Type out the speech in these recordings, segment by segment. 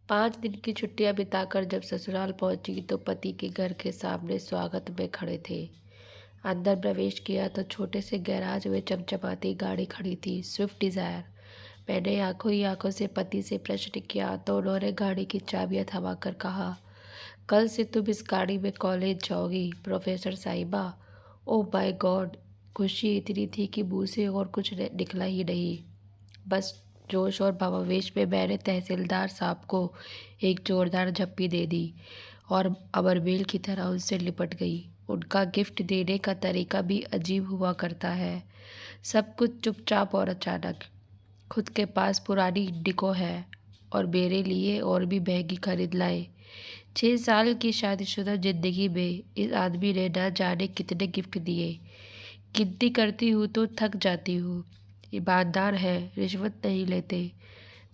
5 दिन की छुट्टियां बिताकर जब ससुराल पहुंची तो पति के घर के सामने स्वागत में खड़े थे। अंदर प्रवेश किया तो छोटे से गैराज में चमचमाती गाड़ी खड़ी थी, स्विफ्ट डिजायर। मैंने आंखों ही आंखों से पति से प्रश्न किया तो उन्होंने गाड़ी की चाबियां थमाकर कहा, कल से तुम इस गाड़ी में कॉलेज जाओगी प्रोफेसर साहिबा। Oh my God! खुशी इतनी थी कि मुंह से और कुछ निकला ही नहीं। बस जोश और भावावेश में मैंने तहसीलदार साहब को एक जोरदार झप्पी दे दी और अमरबेल की तरह उनसे लिपट गई। उनका गिफ्ट देने का तरीका भी अजीब हुआ करता है। सब कुछ चुपचाप और अचानक। खुद के पास पुरानी इंडिको है और मेरे लिए और भी महंगी खरीद लाए। 6 साल की शादीशुदा जिंदगी में इस आदमी ने न जाने कितने गिफ्ट दिए। गिनती करती हूँ तो थक जाती हूँ। ईमानदार है, रिश्वत नहीं लेते,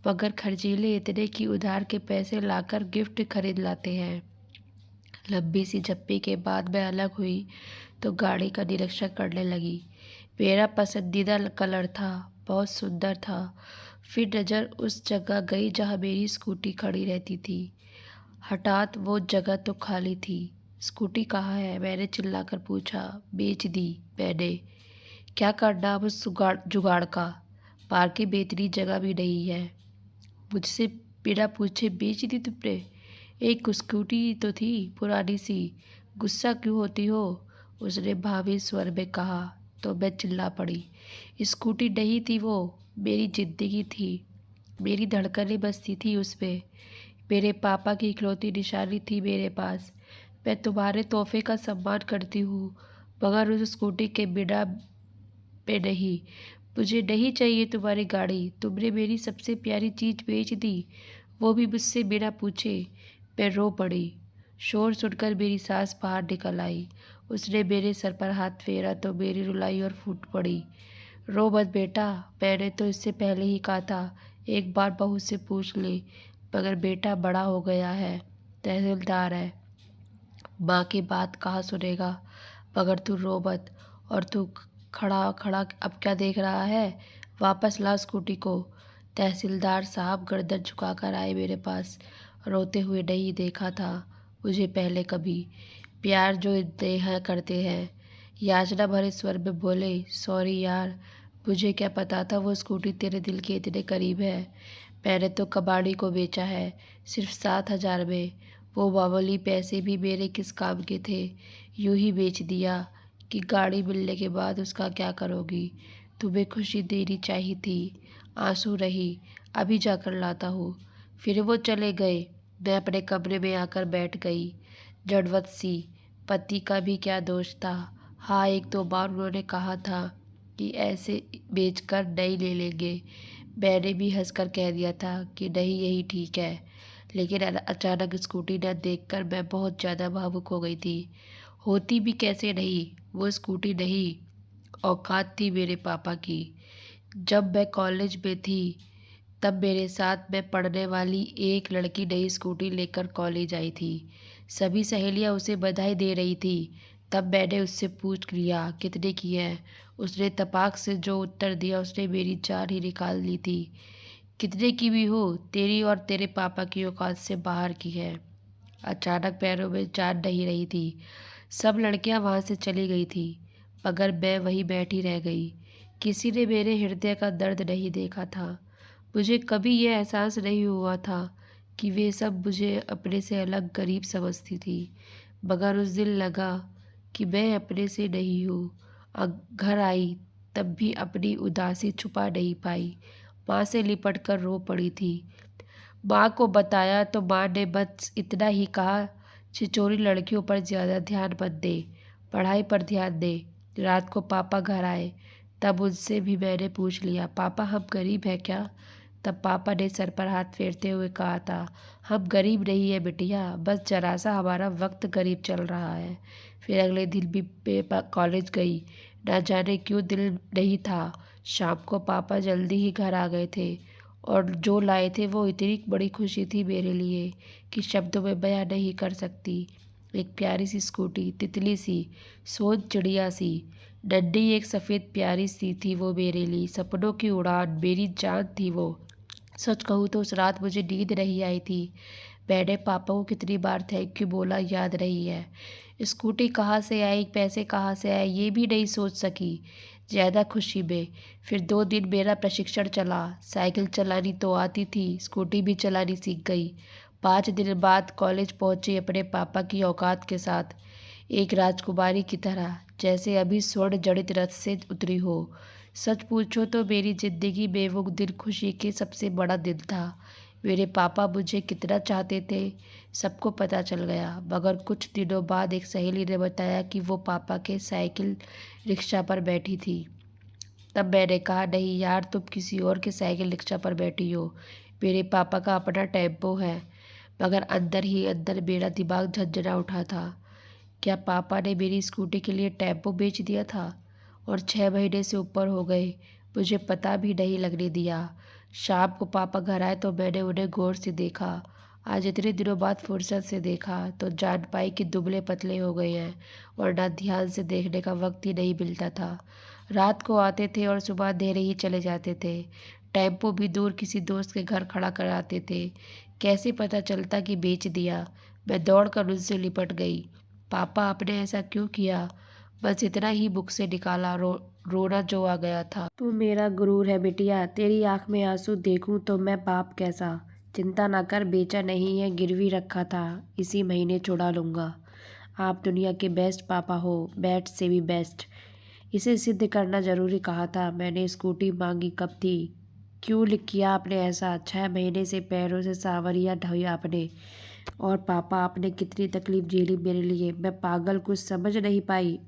मगर खर्चीले इतने कि उधार के पैसे लाकर गिफ्ट खरीद लाते हैं। लंबी सी झप्पी के बाद मैं अलग हुई तो गाड़ी का निरीक्षण करने लगी। मेरा पसंदीदा कलर था, बहुत सुंदर था। फिर नज़र उस जगह गई जहाँ मेरी स्कूटी खड़ी रहती थी। हठात वो जगह तो खाली थी। स्कूटी कहाँ है? मैंने चिल्लाकर पूछा। बेच दी मैंने। क्या करना अब उस जुगाड़ का? पार्किंग बेहतरीन जगह भी नहीं है। मुझसे बिना पूछे बेच दी तुमने? एक स्कूटी तो थी पुरानी सी, गुस्सा क्यों होती हो? उसने भावी स्वर में कहा। तो मैं चिल्ला पड़ी। स्कूटी नहीं थी वो, मेरी जिंदगी थी। मेरी धड़कनें बसती थी उसमें। मेरे पापा की इकलौती निशानी थी मेरे पास। मैं तुम्हारे तोहफे का सम्मान करती हूँ, मगर उस स्कूटी के बिना पे नहीं। मुझे नहीं चाहिए तुम्हारी गाड़ी। तुमने मेरी सबसे प्यारी चीज़ बेच दी, वो भी मुझसे बिना पूछे। मैं रो पड़ी। शोर सुनकर मेरी सास बाहर निकल आई। उसने मेरे सर पर हाथ फेरा तो मेरी रुलाई और फूट पड़ी। रो मत बेटा, मैंने तो इससे पहले ही कहा था एक बार बहू से पूछ ले, मगर बेटा बड़ा हो गया है, तहसीलदार है, माँ की बात कहाँ सुनेगा। मगर तू रो मत। और तू खड़ा खड़ा अब क्या देख रहा है? वापस ला स्कूटी को। तहसीलदार साहब गर्दन झुकाकर आए मेरे पास। रोते हुए नहीं देखा था मुझे पहले कभी। प्यार जो देह करते हैं। याचना भरे स्वर में बोले, सॉरी यार, मुझे क्या पता था वो स्कूटी तेरे दिल के इतने करीब है। मैंने तो कबाड़ी को बेचा है, सिर्फ 7,000 में। वो मामूली पैसे भी मेरे किस काम के थे। यूं ही बेच दिया कि गाड़ी मिलने के बाद उसका क्या करोगी। तुम्हें खुशी देनी चाहिए थी। आंसू रही, अभी जाकर लाता हूँ। फिर वो चले गए। मैं अपने कमरे में आकर बैठ गई, जड़वत सी। पति का भी क्या दोष था? हाँ, एक दो बार उन्होंने कहा था कि ऐसे बेचकर नई ले लेंगे। मैंने भी हंसकर कह दिया था कि नहीं, यही ठीक है। लेकिन अचानक स्कूटी न देखकर मैं बहुत ज़्यादा भावुक हो गई थी। होती भी कैसे नहीं, वो स्कूटी नहीं, औकात थी मेरे पापा की। जब मैं कॉलेज में थी तब मेरे साथ में पढ़ने वाली एक लड़की नई स्कूटी लेकर कॉलेज आई थी। सभी सहेलियां उसे बधाई दे रही थी। तब मैंने उससे पूछ लिया कितने की है। उसने तपाक से जो उत्तर दिया उसने मेरी जान ही निकाल ली थी। कितने की भी हो, तेरी और तेरे पापा की औकात से बाहर की है। अचानक पैरों में जान नहीं रही थी। सब लड़कियां वहां से चली गई थी, मगर मैं वहीं बैठी रह गई। किसी ने मेरे हृदय का दर्द नहीं देखा था। मुझे कभी यह एहसास नहीं हुआ था कि वे सब मुझे अपने से अलग गरीब समझती थी। मगर उस दिन लगा कि मैं अपने से नहीं हूँ। घर आई तब भी अपनी उदासी छुपा नहीं पाई। माँ से लिपट कर रो पड़ी थी। माँ को बताया तो माँ ने बस इतना ही कहा, छिछोरी लड़कियों पर ज़्यादा ध्यान मत दे, पढ़ाई पर ध्यान दे। रात को पापा घर आए तब उनसे भी मैंने पूछ लिया, पापा हम गरीब हैं क्या? तब पापा ने सर पर हाथ फेरते हुए कहा था, हम गरीब नहीं है बिटिया, बस जरा सा हमारा वक्त गरीब चल रहा है। फिर अगले दिन भी मैं कॉलेज गई। ना जाने क्यों दिल नहीं था। शाम को पापा जल्दी ही घर आ गए थे और जो लाए थे वो इतनी बड़ी खुशी थी मेरे लिए कि शब्दों में बयां नहीं कर सकती। एक प्यारी सी स्कूटी, तितली सी, सोच चिड़िया सी, डंडी एक सफ़ेद प्यारी सी थी वो मेरे लिए। सपनों की उड़ान, मेरी जान थी वो। सच कहूँ तो उस रात मुझे नींद नहीं आई थी। मैंने पापा को कितनी बार थैंक यू बोला याद नहीं है। स्कूटी कहाँ से आई, पैसे कहाँ से आए, ये भी नहीं सोच सकी। ज़्यादा खुशी में फिर 2 दिन मेरा प्रशिक्षण चला। साइकिल चलानी तो आती थी, स्कूटी भी चलानी सीख गई। 5 दिन बाद कॉलेज पहुँची अपने पापा की औकात के साथ, एक राजकुमारी की तरह, जैसे अभी स्वर्ण जड़ित रथ से उतरी हो। सच पूछो तो मेरी ज़िंदगी में वो दिन खुशी के सबसे बड़ा दिन था। मेरे पापा मुझे कितना चाहते थे सबको पता चल गया। मगर कुछ दिनों बाद एक सहेली ने बताया कि वो पापा के साइकिल रिक्शा पर बैठी थी। तब मैंने कहा, नहीं यार, तुम किसी और के साइकिल रिक्शा पर बैठी हो, मेरे पापा का अपना टेम्पो है। मगर अंदर ही अंदर मेरा दिमाग झंझना उठा था। क्या पापा ने मेरी स्कूटी के लिए टेम्पो बेच दिया था? और 6 महीने से ऊपर हो गए, मुझे पता भी नहीं लगने दिया। शाम को पापा घर आए तो मैंने उन्हें गौर से देखा। आज इतने दिनों बाद फुर्सत से देखा तो जान पाई कि दुबले पतले हो गए हैं, वरना ध्यान से देखने का वक्त ही नहीं मिलता था। रात को आते थे और सुबह अंधेरे ही चले जाते थे। टेम्पो भी दूर किसी दोस्त के घर खड़ा कराते थे। कैसे पता चलता कि बेच दिया? मैं दौड़कर उनसे लिपट गई। पापा, आपने ऐसा क्यों किया? बस इतना ही मुख से निकाला, रोना जो आ गया था। तू मेरा गुरूर है बिटिया, तेरी आंख में आंसू देखूं तो मैं बाप कैसा। चिंता ना कर, बेचा नहीं है, गिरवी रखा था, इसी महीने छुड़ा लूँगा। आप दुनिया के बेस्ट पापा हो, बेस्ट से भी बेस्ट। इसे सिद्ध करना ज़रूरी कहा था। मैंने स्कूटी मांगी कब थी? क्यों लिख किया आपने ऐसा? 6 महीने से पैरों से सावरियाँ ढोई आपने। और पापा, आपने कितनी तकलीफ झेली मेरे लिए। मैं पागल, कुछ समझ नहीं पाई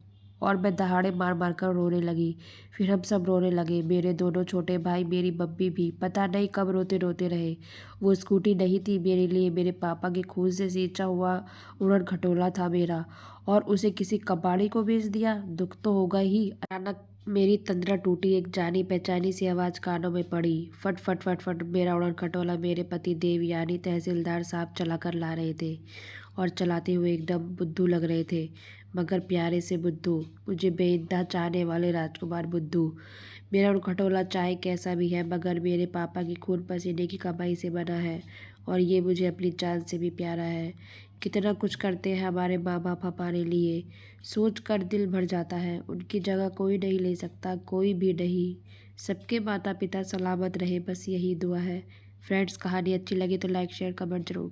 और मैं दहाड़े मार मार कर रोने लगी। फिर हम सब रोने लगे, मेरे दोनों छोटे भाई, मेरी मम्मी भी। पता नहीं कब रोते रोते रहे। वो स्कूटी नहीं थी मेरे लिए, मेरे पापा के खून से सींचा हुआ उड़न खटोला था मेरा, और उसे किसी कबाड़ी को बेच दिया। दुख तो होगा ही। अचानक मेरी तंद्रा टूटी। एक जानी पहचानी सी आवाज़ कानों में पड़ी। फट फट फट फट। मेरा उड़न खटोला मेरे पति देव यानी तहसीलदार साहब चला कर ला रहे थे, और चलाते हुए एकदम बुद्धू लग रहे थे, मगर प्यारे से बुद्धू, मुझे बेइंतहा चाहने वाले राजकुमार बुद्धू। मेरा उड़न खटोला चाहे कैसा भी है, मगर मेरे पापा की खून पसीने की कमाई से बना है, और ये मुझे अपनी जान से भी प्यारा है। कितना कुछ करते हैं हमारे माँ बाप हमारे लिए, सोच कर दिल भर जाता है। उनकी जगह कोई नहीं ले सकता, कोई भी नहीं। सबके माता पिता सलामत रहे, बस यही दुआ है। फ्रेंड्स, कहानी अच्छी लगी तो लाइक शेयर कमेंट जरूर।